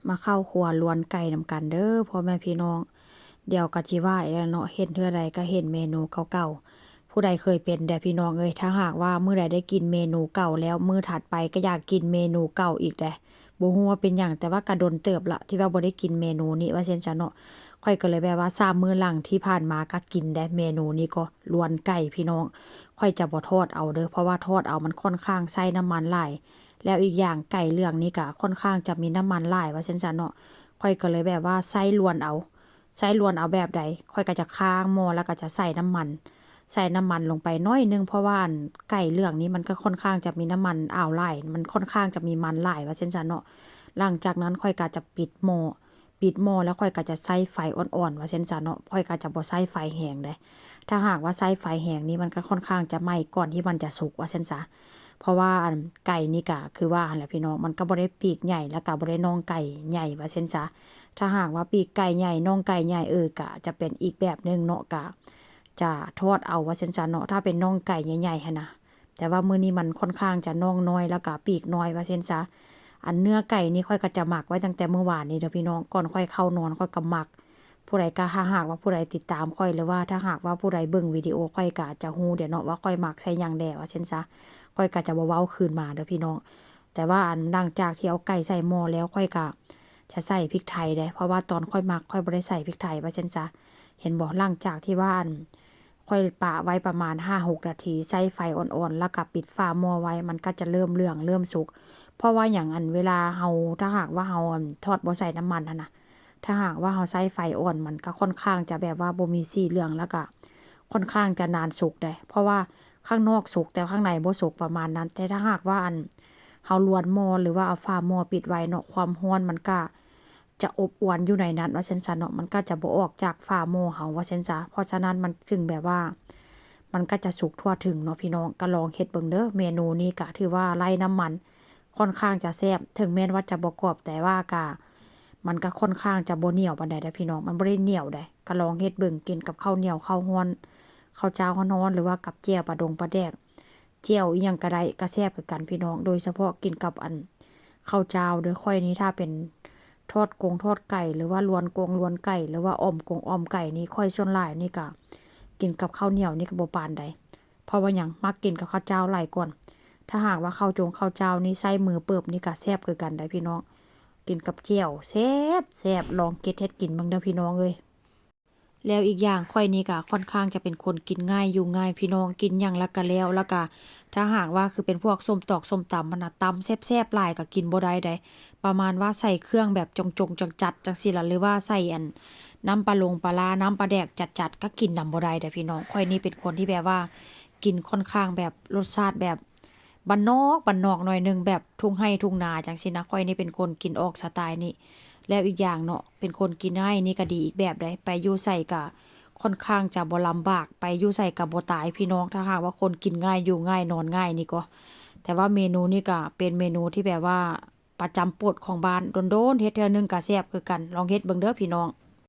มาเข้าครัวล้วนไก่นำกันเด้อพ่อแม่พี่น้องเดี๋ยวก็สิว่าอีกแล้วเนาะเห็นเทื่อใดก็เห็นเมนูเก่าๆผู้ใดเคยเป็นพี่น้องถ้าหากว่ามื้อใดได้กินเมนูเก่าแล้วมื้อถัดไปก็อยากกินเมนูเก่าอีกบ่ฮู้ว่าเป็นหยังแต่ว่าก็โดนเติบละที่ว่าบ่ได้กินเมนูนี้ว่าซั่นซะเนาะข้อยก็เลยแบบว่า3มื้อหลังที่ผ่านมาก็กินเมนูนี้ก็ล้วนไก่พี่น้องข้อยจะบ่ทอดเอาเด้อเพราะว่าทอดเอามันค่อนข้างใช้น้ำมันหลายแล้วอีกอย่างไก่เรื่องนี้ก็ค่อนข้างจะมีน้ำมันหลายว่าซั่นซะเนาะข้อยก็เลยแบบว่าใช้ล้วนเอาแบบใดข้อยก็จะค้างหม้อแล้วก็จะใส่น้ำมันลงไปน้อยนึงเพราะว่าไก่เรื่องนี้มันก็ค่อนข้างจะมีน้ำมันอ่าวหลายมันค่อนข้างจะมีมันหลายว่าซั่นซะเนาะหลังจากนั้นข้อยก็จะปิดหม้อแล้วข้อยก็จะใช้ไฟอ่อนๆว่าซั่นซะเนาะข้อยก็จะบ่ใช้ไฟแรงถ้าหากว่าใช้ไฟแรงนี่มันก็ค่อนข้างจะไหม้ก่อนที่มันจะสุกว่าซั่นซะเพราะว่าไก่นี่ก็คือว่าหั่นแหละพี่น้องมันก็บ่ได้ปีกใหญ่แล้วก็บ่ได้น่องไก่ใหญ่ว่าซั่นซะถ้าหากว่าปีกไก่ใหญ่น่องไก่ใหญ่ก็จะเป็นอีกแบบนึงเนาะก็จะทอดเอาว่าซั่นซะเนาะถ้าเป็นน่องไก่ใหญ่ๆหั่นน่ะแต่ว่ามื้อนี้มันค่อนข้างจะน่องน้อยแล้วก็ปีกน้อยว่าซั่นซะเนื้อไก่นี่ข้อยก็จะหมักไว้ตั้งแต่เมื่อวานนี้เด้อพี่น้องก่อนค่อยเข้านอนข้อยก็หมักผู้ใดก็ถ้าหากว่าผู้ใดติดตามข้อยหรือว่าถ้าหากว่าผู้ใดเบิ่งวิดีโอข้อยก็จะฮู้เดี๋ยวเนาะว่าข้อยหมักใส่หยังแด่ว่าซั่นซะข้อยก็จะบ่เว้าคืนมาเด้อพี่น้องแต่ว่าหลังจากที่เอาไก่ใส่หม้อแล้วข้อยก็จะใส่พริกไทยเพราะว่าตอนข้อยหมักข้อยบ่ได้ใส่พริกไทยว่าซั่นซะเห็นบ่หลังจากที่ว่าค่อยปะไว้ประมาณ5-6นาทีใช้ไฟอ่อนๆแล้วก็ปิดฝาหม้อไว้มันก็จะเริ่มเหลืองเริ่มสุกเพราะว่าหยังเวลาถ้าหากว่าเราทอดบ่ใส่น้ำมันน่ะถ้าหากว่าเราใช้ไฟอ่อนมันก็ค่อนข้างจะแบบว่าบ่มีสีเหลืองแล้วก็ค่อนข้างจะนานสุกเพราะว่าข้างนอกสุกแต่ข้างในบ่สุกประมาณนั้นแต่ถ้าหากว่าเราลวนหม้อหรือว่าเอาฝาหม้อปิดไว้เนาะความร้อนมันก็จะอบอวนอยู่ในนั้นว่าซั่นซะเนาะมันก็จะบ่ออกจากฝาหม้อเราว่าซั่นซะเพราะฉะนั้นมันจึงแบบว่ามันก็จะสุกทั่วถึงเนาะพี่น้องก็ลองเฮ็ดเบิ่งเด้อเมนูนี้ก็ถือว่าไร้น้ำมันค่อนข้างจะแซ่บถึงแม้ว่าจะบ่กรอบแต่ว่าก็มันก็ค่อนข้างจะบ่เหนียวปานใดเด้อพี่น้องมันบ่ได้เหนียวก็ลองเฮ็ดเบิ่งกินกับข้าวเหนียวข้าวร้อนข้าวเจ้าร้อนๆหรือว่ากับแจ่วปลาดงปลาแดกแจ่วอีหยังก็ได้ก็แซ่บคือกันพี่น้องโดยเฉพาะกินกับข้าวเจ้าเด้อข้อยนี้ถ้าเป็นทอดทอดไก่หรือว่าลวนไก่หรือว่าอ้อมอ้อมไก่นี่ค่อยส่วนหลายนี่ก็กินกับข้าวเหนียวนี่ก็บ่ปานใดเพราะว่าหยังมักกินกับข้าวเจ้าหลายก่อนถ้าหากว่าข้าวเจ้านี่ใช้มือเปิบนี่ก็แซ่บคือกันพี่น้องกินกับแจ่วแซ่บลองเฮ็ดกินเบิ่งเด้อพี่น้องเอ้ยแล้วอีกอย่างข้อยนี่ก็ค่อนข้างจะเป็นคนกินง่ายอยู่ง่ายพี่น้องกินหยังแล้วก็แล้วก็ถ้าหากว่าคือเป็นพวกส้มตอกส้มตำมันน่ะตำแซ่บๆหลายก็กินบ่ได้ประมาณว่าใส่เครื่องแบบจงจัดๆจังซี่ล่ะหรือว่าใส่น้ำปลาปลาร้าน้ำปลาแดกจัดๆก็กินนำบ่ได้พี่น้องข้อยนี่เป็นคนที่แบบว่ากินค่อนข้างแบบรสชาติแบบบ้านนอกหน่อยหนึงแบบทุ่งไร่ทุ่งนาจังซี่นะข้อยนี่เป็นคนกินออกสไตล์นี้แล้วอีกอย่างเนาะเป็นคนกินง่ายนี่ก็ดีอีกแบบไปอยู่ไสก็ค่อนข้างจะบ่ลำบากไปอยู่ไสก็บ่ตายพี่น้องถ้าหากว่าคนกินง่ายอยู่ง่ายนอนง่ายนี่ก็แต่ว่าเมนูนี้ก็เป็นเมนูที่แบบว่าประจำโปรดของบ้านโดนๆเฮ็ดเทื่อนึงก็แซ่บคือกันลองเฮ็ดเบิ่งเด้อพี่น้อง